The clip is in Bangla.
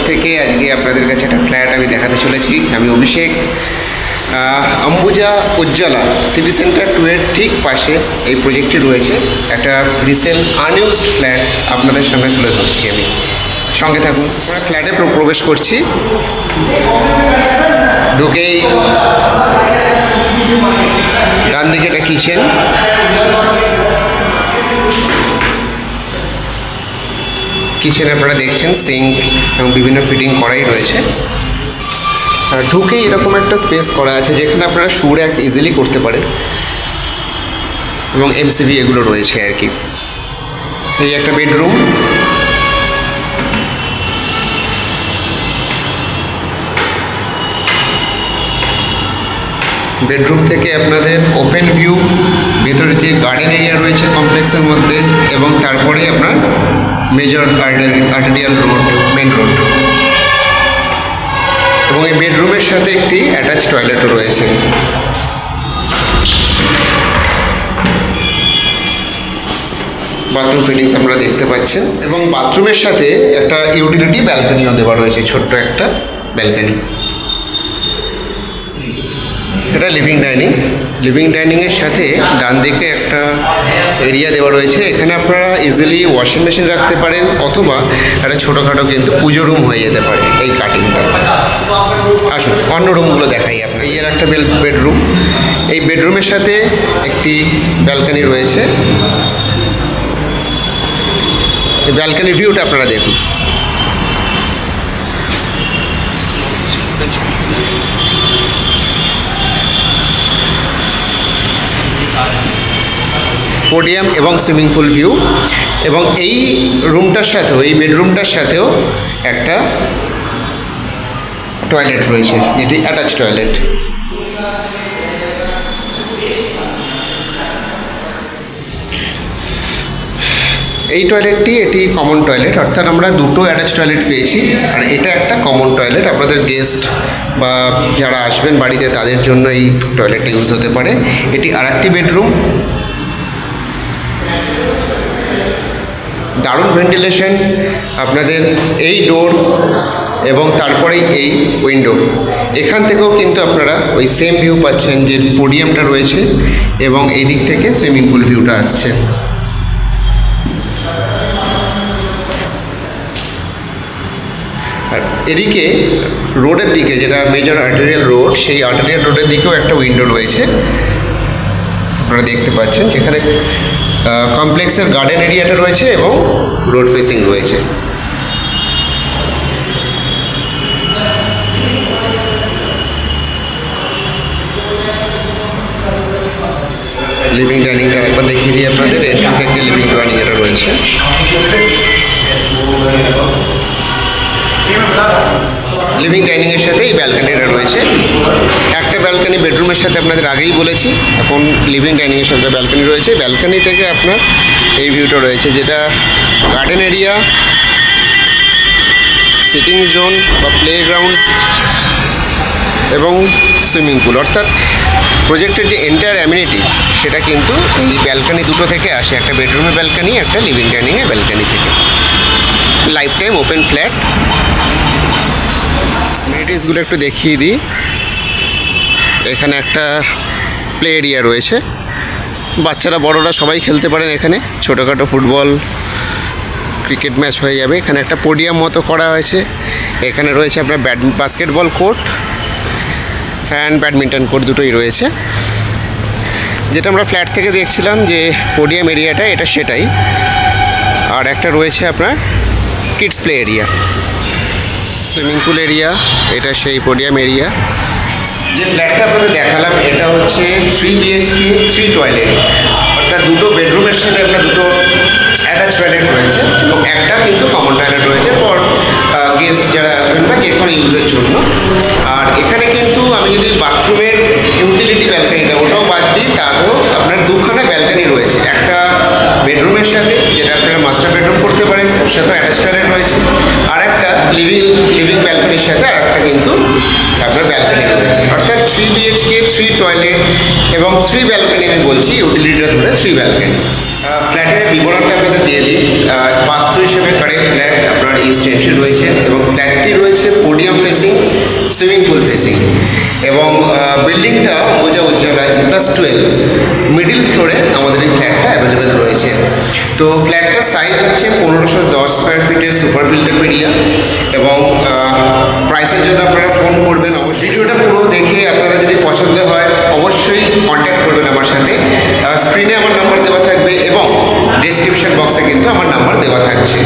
থেকে আজকে আপনাদের কাছে একটা ফ্ল্যাট আমি দেখাতে চলেছি। আমি অভিষেক, অম্বুজা উজ্জ্বলা সিটি সেন্টার 2 এর ঠিক পাশে এই প্রজেক্টটি রয়েছে। একটা রিসেল আনইউজড ফ্ল্যাট আপনাদের সামনে তুলে ধরছি আমি, সঙ্গে থাকুন। আমরা ফ্ল্যাটে প্রবেশ করছি। ঢুকেই ডান দিকে একটা কিচেন, কিচেনে আপনারা দেখছেন সিঙ্ক এবং বিভিন্ন ফিটিং করাই রয়েছে। আর ঢুকেই এরকম একটা স্পেস করা আছে যেখানে আপনারা শু র্যাক ইজিলি করতে পারেন এবং এমসিবি এগুলো রয়েছে আর কি। এই একটা বেডরুম, বেডরুম থেকে আপনাদের ওপেন ভিউ, ভেতরে যে গার্ডেন এরিয়া রয়েছে কমপ্লেক্সের মধ্যে, এবং তারপরে আপনার major arterial road, main road, এবং এই বেডরুমের সাথে একটি অ্যাটাচ টয়লেটও রয়েছে। বাথরুম ফিটিংস আপনারা দেখতে পাচ্ছেন, এবং বাথরুমের সাথে একটা ইউটিলিটি ব্যালকনিও দেওয়া রয়েছে, ছোট্ট একটা ব্যালকনি। এটা লিভিং ডাইনিং। লিভিং ডাইনিংয়ের সাথে ডান দিকে একটা এরিয়া দেওয়া রয়েছে। এখানে আপনারা ইজিলি ওয়াশিং মেশিন রাখতে পারেন, অথবা একটা ছোটোখাটো কিন্তু পুজো রুম হয়ে যেতে পারে এই কাটিংটা। আসুন অন্য রুমগুলো দেখাই আপনার। এই এর একটা বেডরুম, এই বেডরুমের সাথে একটি ব্যালকনি রয়েছে। এই ব্যালকনির ভিউটা আপনারা দেখুন। পোডিয়াম এবং সুইমিং পুল ভিউ, এবং এই রুমটার সাথেও, এই বেডরুমটার সাথেও একটা টয়লেট রয়েছে, যেটি অ্যাটাচ টয়লেট। এই টয়লেটটি, এটি কমন টয়লেট, অর্থাৎ আমরা দুটো অ্যাটাচ টয়লেট পেয়েছি, আর এটা একটা কমন টয়লেট। আপনাদের গেস্ট বা যারা আসবেন বাড়িতে তাদের জন্য এই টয়লেটটা ইউজ হতে পারে। এটি আরেকটি বেডরুম, দারুণ ভেন্টিলেশন আপনাদের এই ডোর এবং তারপরেই এই উইন্ডো। এখান থেকেও কিন্তু আপনারা ওই সেম ভিউ পাচ্ছেন, যে পোডিয়ামটা রয়েছে এবং এই দিক থেকে সুইমিং পুল ভিউটা আসছে। আর এদিকে রোডের দিকে, যেটা মেজর আর্টেরিয়াল রোড, সেই আর্টেরিয়াল রোডের দিকেও একটা উইন্ডো রয়েছে আপনারা দেখতে পাচ্ছেন, যেখানে কমপ্লেক্সের গার্ডেন এরিয়াটা রয়েছে এবং রোড ফেসিং রয়েছে। লিভিং ডাইনিংটা একবার দেখিয়ে দিই আপনাদের। এন্ট্রি থেকে লিভিং ডাইনিং এটা রয়েছে। লিভিং ডাইনিংয়ের সাথে এই ব্যালকনিটা রয়েছে। একটা ব্যালকনি বেডরুমের সাথে আপনাদের আগেই বলেছি, এখন লিভিং ডাইনিংয়ের সাথে ব্যালকনি রয়েছে। ব্যালকনি থেকে আপনার এই ভিউটা রয়েছে, যেটা গার্ডেন এরিয়া, সিটিং জোন বা প্লেগ্রাউন্ড এবং সুইমিং পুল, অর্থাৎ প্রজেক্টের যে এন্টায়ার অ্যামিনিটিস সেটা কিন্তু এই ব্যালকনি দুটো থেকে আসে, একটা বেডরুমের ব্যালকনি, একটা লিভিং ডাইনিংয়ের ব্যালকনি থেকে। Lifetime open flat. অ্যামিনিটিসগুলো একটু দেখিয়ে দিই। এখানে একটা প্লে এরিয়া রয়েছে, বাচ্চারা বড়রা সবাই খেলতে পারেন এখানে। ছোটোখাটো ফুটবল, ক্রিকেট ম্যাচ হয়ে যাবে। এখানে একটা পোডিয়াম মতো করা হয়েছে। এখানে রয়েছে আপনার basketball court and badminton court, দুটোই রয়েছে। যেটা আমরা ফ্ল্যাট থেকে দেখছিলাম যে পোডিয়াম এরিয়াটা, এটা সেটাই। আর একটা রয়েছে আপনার kids play area, swimming pool area, এটা সেই পোডিয়াম এরিয়া। যে ফ্ল্যাটটা আপনাদের দেখালাম এটা হচ্ছে 3 BHK 3 টয়লেট, অর্থাৎ দুটো বেডরুমের সাথে আপনার দুটো অ্যাটাচ টয়লেট রয়েছে, এবং একটা কিন্তু কমন টয়লেট রয়েছে ফর গেস্ট যারা আসবেন বা যে কোনো ইউজের জন্য। আর এখানে কিন্তু আমি যদি বাথরুমের ইউটিলিটি ব্যালকনিটা ওটাও বাদ দিই, তারও আপনার দুখানা ব্যালকনি রয়েছে। একটা বেডরুমের সাথে, যেটা আপনারা মাস্টার বেডরুম করতে পারেন, ওর সাথে অ্যাটাচ টয়লেট রয়েছে। আর একটা লিভিং ব্যালকনির সাথে আর একটা কিন্তু আপনার ব্যালকনি রয়েছে, অর্থাৎ 3 BHK 3 টয়লেট এবং 3 ব্যালকনি আমি বলছি, ইউটিলিটিটা ধরে 3 ব্যালকনি। ফ্ল্যাটের বিবরণটা আপনাদের দিয়ে দিই। বাস্তু হিসেবে কারেন্ট ফ্ল্যাট আপনার ইস্ট এন্ট্রি রয়েছে এবং ফ্ল্যাটটি রয়েছে podium facing, swimming pool facing এবং বিল্ডিংটা বোঝা উজ্জ্বল আছে +12 মিডিল ফ্লোরে আমাদের এই ফ্ল্যাটটা অ্যাভেলেবেল রয়েছে। তো ফ্ল্যাটটার সাইজ হচ্ছে 1510 স্কোয়ার ফিটের সুপার বিল্ডার এরিয়া এবং প্রাইসের জন্য আপনারা ফোন করবেন অবশ্যই। ভিডিওটা পুরো দেখে আপনাদের যদি পছন্দ হয় অবশ্যই কন্ট্যাক্ট করবেন আমার সাথে। স্ক্রিনে আমার নাম্বার দেওয়া থাকবে এবং ডেসক্রিপশন বক্সে কিন্তু আমার নাম্বার দেওয়া থাকছে।